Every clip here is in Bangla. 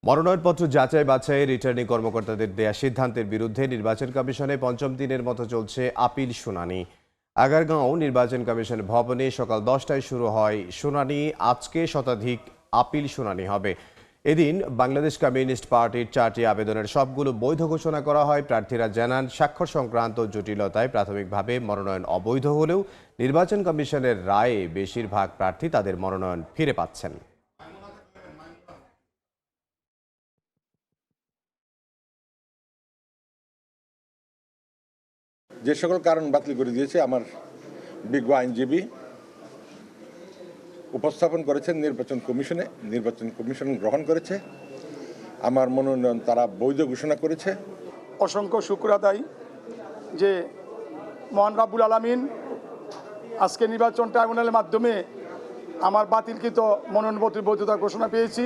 মনোনয়নপত্র যাচাই বাছাই রিটার্নিং কর্মকর্তাদের দেয়া সিদ্ধান্তের বিরুদ্ধে নির্বাচন কমিশনে পঞ্চম দিনের মতো চলছে আপিল শুনানি। আগারগাঁও নির্বাচন কমিশন ভবনে সকাল 10টায় শুরু হয় শুনানি। আজকে শতাধিক আপিল শুনানি হবে। এদিন বাংলাদেশ কমিউনিস্ট পার্টির 4টি আবেদনের সবগুলো বৈধ ঘোষণা করা হয়। প্রার্থীরা জানান, স্বাক্ষর সংক্রান্ত জটিলতায় প্রাথমিকভাবে মনোনয়ন অবৈধ হলেও নির্বাচন কমিশনের রায়ে বেশিরভাগ প্রার্থী তাদের মনোনয়ন ফিরে পাচ্ছেন। যে সকল কারণ বাতিল করে দিয়েছে আমার বিজ্ঞ আইনজীবী উপস্থাপন করেছেন নির্বাচন কমিশনে, নির্বাচন কমিশন গ্রহণ করেছে, আমার মনোনয়ন তারা বৈধ ঘোষণা করেছে। অসংখ্য শুকর আদায় যে মহান রাব্বুল আলামিন আজকে নির্বাচন ট্রাইব্যুনালের মাধ্যমে আমার বাতিলকৃত মনোনয়নপত্রের বৈধতা ঘোষণা পেয়েছি।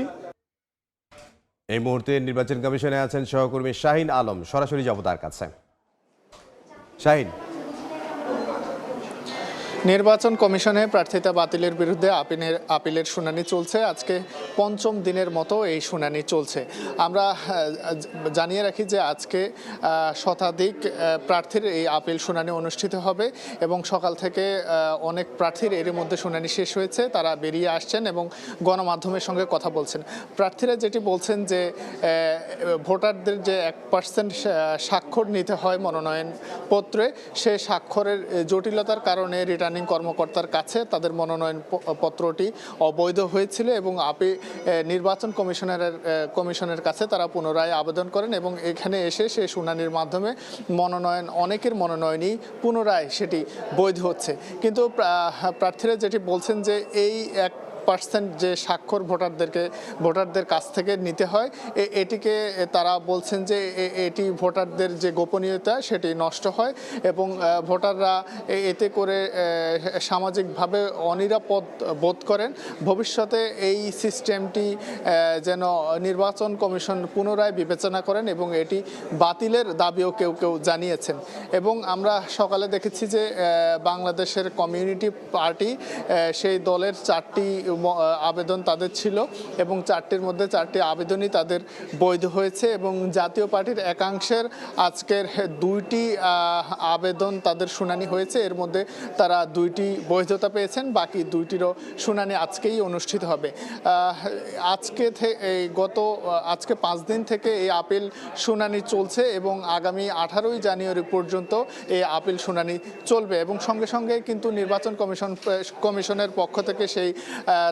এই মুহূর্তে নির্বাচন কমিশনে আছেন সহকর্মী শাহিন আলম। সরাসরি যাব তার কাছে। শাহিন, নির্বাচন কমিশনে প্রার্থিতা বাতিলের বিরুদ্ধে আপিলের শুনানি চলছে। আজকে পঞ্চম দিনের মতো এই শুনানি চলছে। আমরা জানিয়ে রাখি যে আজকে শতাধিক প্রার্থীর এই আপিল শুনানি অনুষ্ঠিত হবে এবং সকাল থেকে অনেক প্রার্থীর এর মধ্যে শুনানি শেষ হয়েছে, তারা বেরিয়ে আসছেন এবং গণমাধ্যমের সঙ্গে কথা বলছেন। প্রার্থীরা যেটি বলছেন যে ভোটারদের যে 1% স্বাক্ষর নিতে হয় মনোনয়নপত্রে, সেই স্বাক্ষরের জটিলতার কারণে রিটার্নিং কর্মকর্তার কাছে তাদের মনোনয়ন পত্রটি অবৈধ হয়েছিল এবং নির্বাচন কমিশনের কাছে তারা পুনরায় আবেদন করেন এবং এখানে এসে সেই শুনানির মাধ্যমে অনেকের মনোনয়নই পুনরায় সেটি বৈধ হচ্ছে। কিন্তু প্রার্থীরা যেটি বলছেন যে এই 1% যে স্বাক্ষর ভোটারদের কাছ থেকে নিতে হয়, এটিকে তারা বলছেন যে এটি ভোটারদের যে গোপনীয়তা সেটি নষ্ট হয় এবং ভোটাররা এতে করে সামাজিকভাবে অনিরাপদ বোধ করেন। ভবিষ্যতে এই সিস্টেমটি যেন নির্বাচন কমিশন পুনরায় বিবেচনা করেন এবং এটি বাতিলের দাবিও কেউ কেউ জানিয়েছেন। এবং আমরা সকালে দেখেছি যে বাংলাদেশের কমিউনিটি পার্টি, সেই দলের 4টি আবেদন তাদের ছিল এবং 4টির মধ্যে 4টি আবেদনই তাদের বৈধ হয়েছে এবং জাতীয় পার্টির একাংশের আজকের 2টি আবেদন তাদের শুনানি হয়েছে। এর মধ্যে তারা 2টি বৈধতা পেয়েছেন, বাকি 2টিরও শুনানি আজকেই অনুষ্ঠিত হবে। আজকে 5 দিন থেকে এই আপিল শুনানি চলছে এবং আগামী 18ই জানুয়ারি পর্যন্ত এই আপিল শুনানি চলবে এবং সঙ্গে সঙ্গে কিন্তু নির্বাচন কমিশনের পক্ষ থেকে সেই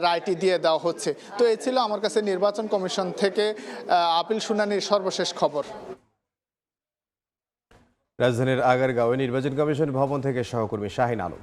রায়টি দিয়ে দেওয়া হচ্ছে। তো এই ছিল আমার কাছে নির্বাচন কমিশন থেকে আপিল শুনানির সর্বশেষ খবর। রাজধানীর আগারগাঁওয়ে নির্বাচন কমিশন ভবন থেকে সহকর্মী শাহিন আলম।